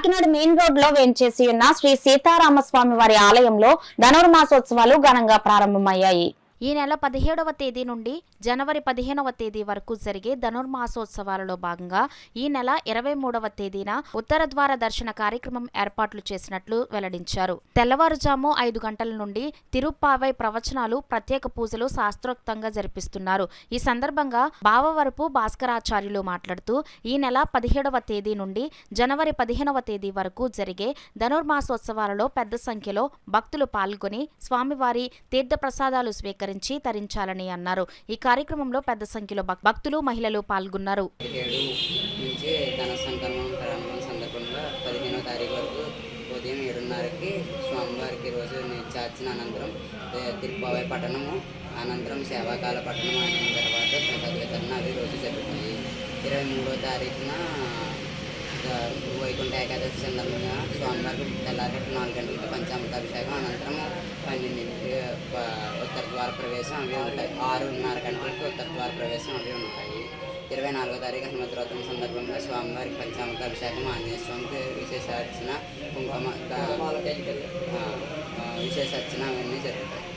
Kakinada main road లో వేంచేసి ఉన్న శ్రీ సీతారామస్వామి వారి ఆలయంలో ధనుర్మాసోత్సవాలు ఘనంగా ప్రారంభమయ్యాయి. ఈ నెల 17వ తేదీ నుండి జనవరి 15వ తేదీ వరకు జరిగే ధనుర్మాసోత్సవాలలో భాగంగా ఈ నెల 23వ తేదీన ఉత్తర ద్వార దర్శన కార్యక్రమం ఏర్పాట్లు చేసినట్లు వెల్లడించారు. తెల్లవారుజాము 5 గంటల నుండి తిరుప్పావై ప్రవచనాలు, ప్రత్యేక పూజలు శాస్త్రోక్తంగా జరిపిస్తున్నారు. ఈ సందర్భంగా బావవరపు భాస్కరాచార్యులు మాట్లాడుతూ ఈ నెల 17వ తేదీ నుండి జనవరి 15వ తేదీ వరకు జరిగే ధనుర్మాసోత్సవాలలో పెద్ద సంఖ్యలో భక్తులు పాల్గొని స్వామివారి తీర్థప్రసాదాలు స్వీకరించి తరించాలని అన్నారు. ఈ కార్యక్రమంలో పెద్ద సంఖ్యలో భక్తులు, మహిళలు పాల్గొన్నారు. 15వ తారీఖు వరకు ఉదయం 7:30కి స్వామివారికి రోజు నిత్యార్చన అనంతరం తిరుప్పావై పట్టణము, అనంతరం సేవాకాల పట్టణం అయిన తర్వాత ప్రసాద వితరణ అవి రోజు జరుగుతాయి. 23వ తారీఖున వైకుంఠ ఏకాదశి సందర్భంగా స్వామివారికి తెల్లారి 4 గంటలకి పంచామృతాభిషేకం, అనంతరం 12కి ఉత్తర ద్వార ప్రవేశం అవి ఉంటాయి. 6:30 గంటలకి ఉత్తర ద్వార ప్రవేశం అవి ఉంటాయి. 24వ తారీఖు హనుమద్రోతం సందర్భంగా స్వామివారికి పంచామృతాభిషేకం, ఆంజనేయ స్వామికి విశేష అర్చన, కుంకుమ విశేష అర్చన అవన్నీ జరుగుతాయి.